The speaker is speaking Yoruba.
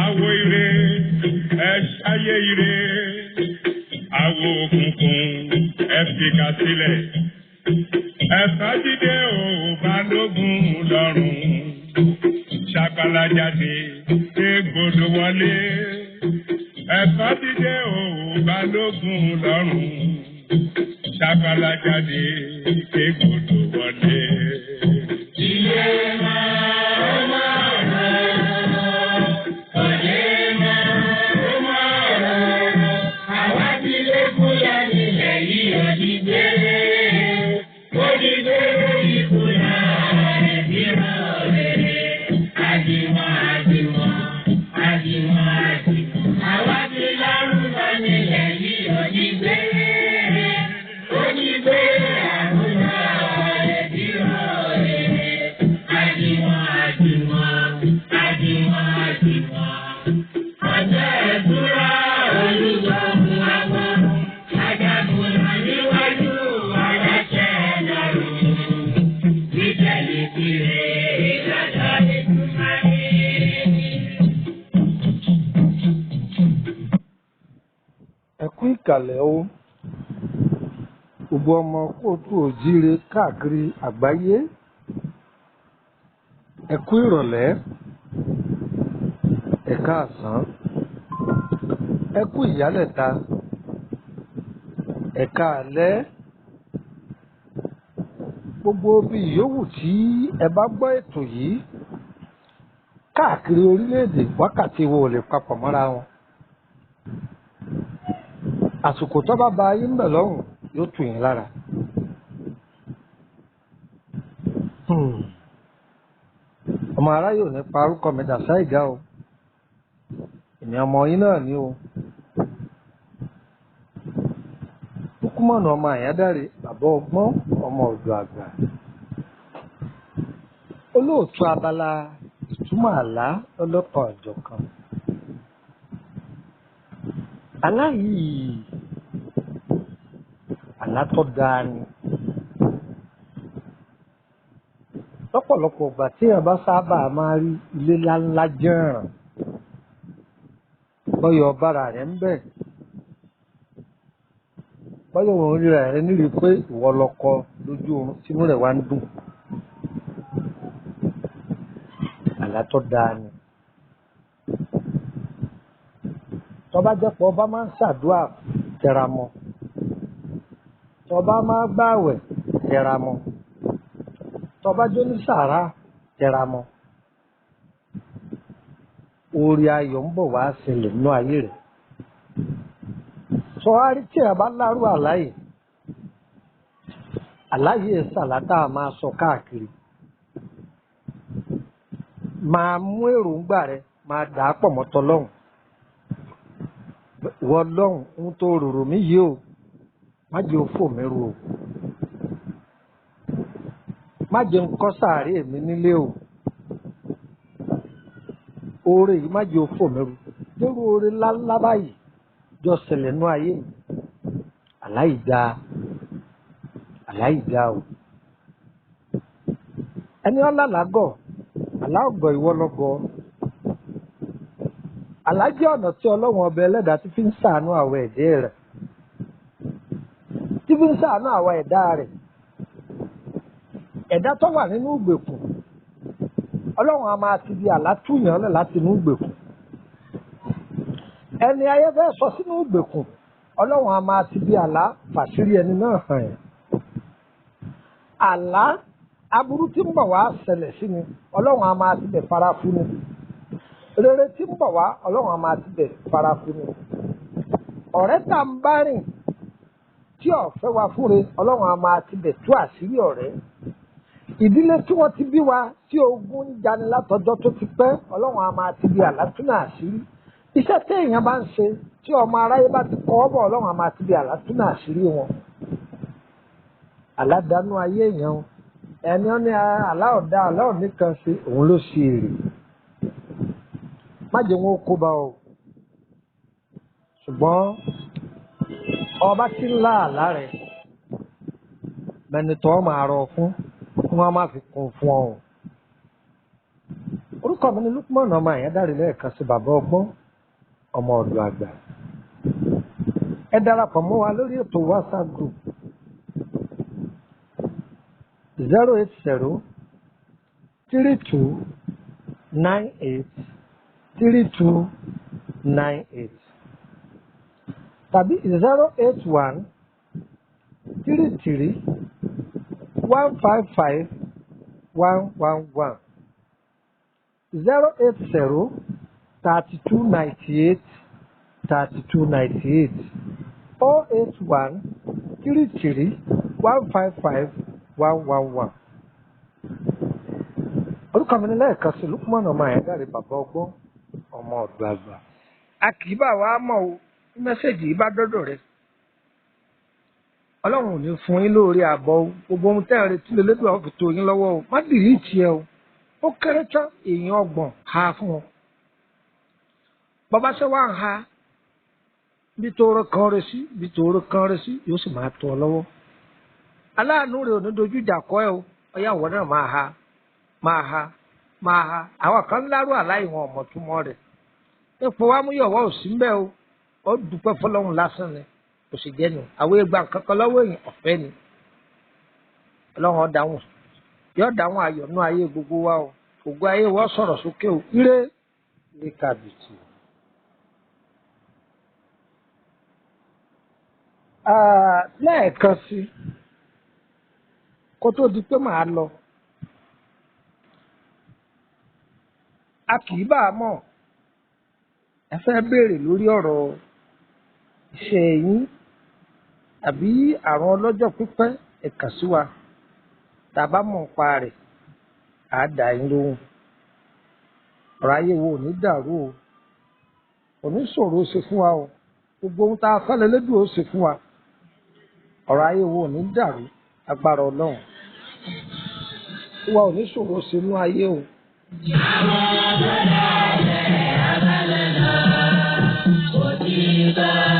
Àwo ire ẹ ṣayé ire, àwo òkùnkùn ẹ fìkà sílẹ̀. Ẹ̀fọ́ jíde ò balógun lọ́rùn, ṣàgbàlá jáde égbodò wọlé. Ẹ̀fọ́ jíde ò balógun lọ́rùn, ṣàgbàlá jáde égbodò wọlé. Ilé ìkàlẹ̀ o gbogbo ọmọ kóòtù òjíire káàkiri àgbáyé ẹ kú ìrọ̀lẹ́ ẹ káàsán ẹ kú ìyálẹ̀ta ẹ káalẹ́ gbogbo bí yòówù tí ẹ bá gbọ́ ètò yìí káàkiri orílẹ̀-èdè wákàtí wo lè papọ̀ mọ́ra wọn. Àsìkò tó bá ba ayé ń bẹ̀ lọ́rùn yóò tù yín lára. Ọmọ aráyò ní parúkọ mi dàsá ìgá o. Èmi ọmọ yín náà ni o. Kúkúmọ̀nà ọmọ àyádáre bàbá ọgbọ́n ọmọ ọ̀dọ̀ àgbà. Olóòtú abala ìtumọ̀ àlá ọlọ́kan ọ̀jọ̀kan. Àlá yìí àlá tó dáa ni. Lọ́pọ̀lọpọ̀ ìgbà tí èèyàn bá sábà máa rí ilé ńláńlá jẹ́ràn bọ́yọ̀ bára rẹ̀ ń bẹ̀ bọ́yọ̀ òun ríra rẹ̀ nírí pé ìwọ lọkọ lójú oorun tínú rẹ̀ wá ń dùn. Àlá tó dáa ni. Tọ́ba jẹ́ pé ọba máa ń ṣàdúrà tẹra mọ́, tọ́ba máa gbààwẹ̀ tẹra mọ́, tọ́ba jó ní sàárà tẹra mọ́. Oore ayọ̀ ń bọ̀ wá ṣẹlẹ̀ nínú ayé rẹ̀. Sọ̀hárí tí ẹ bá lárú àláyé, àláyé ṣàlátà máa sọ káàkiri. Máa mú èròǹgbà rẹ̀ máa dà á pọ̀ mọ́tọ́ lọ́hùn. Ìwọ lọ́hùn ń tó rorò mí yìí o, má jẹ́ òfò mi ru o, má jẹ́ ń kọ́ sàárè mi nílé o, oore yìí má jẹ́ òfò mi ru. Lérò oore ńláńlá báyìí jọ ṣẹlẹ̀ nú ayé mi. Àláìdá o. Ẹni ọlálàgọ̀ aláògọ̀ ìwọ lọ́gọ̀. Àlá jẹ́ ọ̀nà tí Ọlọ́run ọba ẹlẹ́dàá ti fi ń ṣàánú àwọn ẹ̀dá rẹ̀, tí fi ń ṣàánú àwọn ẹ̀dá rẹ̀. Ẹ̀dá tó wà nínú ìgbèkùn Ọlọ́run a máa ti di àlá túyàn lẹ̀ láti inú ìgbèkùn. Ẹni ayé fẹ́ sọ sínú ìgbèkùn Ọlọ́run a máa ti di àlá fàṣírí ẹni náà hàn yẹn. Àlá aburú tí ń bọ̀ wá ṣẹlẹ̀ sí ni Ọlọ́run a máa ti bẹ̀ fara fún ni. Rere tí ń bọ̀ wá Ọlọ́run a máa ti bẹ̀ fara fún ni. Ọ̀rẹ́ tá ń bá rìn tí ọ̀fẹ́ wa fúnre Ọlọ́run a máa ti bẹ̀ tú àṣírí ọ̀rẹ́. Ìdílé tí wọ́n ti bí wa tí ogun ń jani látọjọ́ tó ti pẹ́ Ọlọ́run a máa ti bí àlátúnà àṣírí. Iṣẹ́ tí èèyàn bá ń ṣe tí ọmọ aráyé bá ti kọ́ ọ́ bọ̀ Ọlọ́run a máa ti bí àlátúnà àṣírí wọn. Àládàánú ayé èèyàn ẹni ó ní aláọ̀dá aláọ̀ní kan ṣe òun ló ṣe èrè. Má jẹ́ wọn ó kó bá ọ. Ṣùgbọ́n ọba tí ń lá àlá rẹ̀ mẹ́ni tó máa rọ fún kí wọ́n má fi kún fún ọ. Orúkọ mi ni Lukman ọmọ Àyádáre lẹ́ẹ̀kan sí bàbá ọgbọ́n ọmọ ọ̀dọ̀ àgbà. Ẹ darapọ̀ mọ́ wa lórí ètò WhatsApp group 08032983298 tàbí 08133155111 08032983298 08133155111. Orúkọ mi ni lẹ́ẹ̀kan sí Lukman ọmọ Àyádáre bàbá ọgbọ́n ọmọ ọ̀dọ̀ àgbà. A kì í bá wa mọ̀ o ní mẹ́sẹ̀gì yìí bá dọ́dọ̀ rẹ̀. Ọlọ́run ò ní fún yín lórí àbọ̀ o. Gbogbo ohun tẹ́ ẹ̀ retí lè lédùn àwọn fìtò yín lọ́wọ́ o. Má dìrí tiẹ̀ o. Ó kéré tán èèyàn 30 ha fún wọn. Bàbá ṣe wá ń ha bí tòrò kan rẹ̀ sí bí tòrò kan rẹ̀ sí yóò sì máa tọ́ ọ lọ́wọ́. Aláàánú rẹ̀ ò ní dojú ìjà kọ́ ẹ o. Ọyá ìwọ náà máa ha. Àwọn kan lárú aláìwọn ọmọtúmọ̀ rẹ̀. Ipò wa mú yọ̀wọ́ òsì ń bẹ́ o. Ó dúpẹ́ fọlọ́run lásán ni. Kò sì jẹ́ nu. Àwọn ìgbà kankan lọ́wọ́ èèyàn ọ̀fẹ́ ni. Ọlọ́run ọ̀dáhùn. Yóò dáhùn ayọ̀ nú ayé gbogbo wa o. Ògo ayé wọ́n sọ̀rọ̀ sókè o. Ire ní kàbìtì. Lẹ́ẹ̀kan sí kó tó di pé màá lọ. A kì í bá a mọ̀ ẹ fẹ́ béèrè lórí ọ̀rọ̀ iṣẹ́ yín àbí àrùn ọlọ́jọ́ pípẹ́ ẹ kàn sí wa tàbá mọ̀ nípa rẹ̀ á dá yín lóhùn. Ọ̀rọ̀ ayé wo ò ní dàrú o, ò ní ṣòro ó ṣe fún wa o, gbogbo ohun tá a fẹ́ lẹ́lẹ́dùn ó ṣe fún wa. Ọ̀rọ̀ ayé wo ò ní dàrú agbára Ọlọ́run. Wa ò ní ṣòro ó ṣe inú ayé o. Òtítọ́.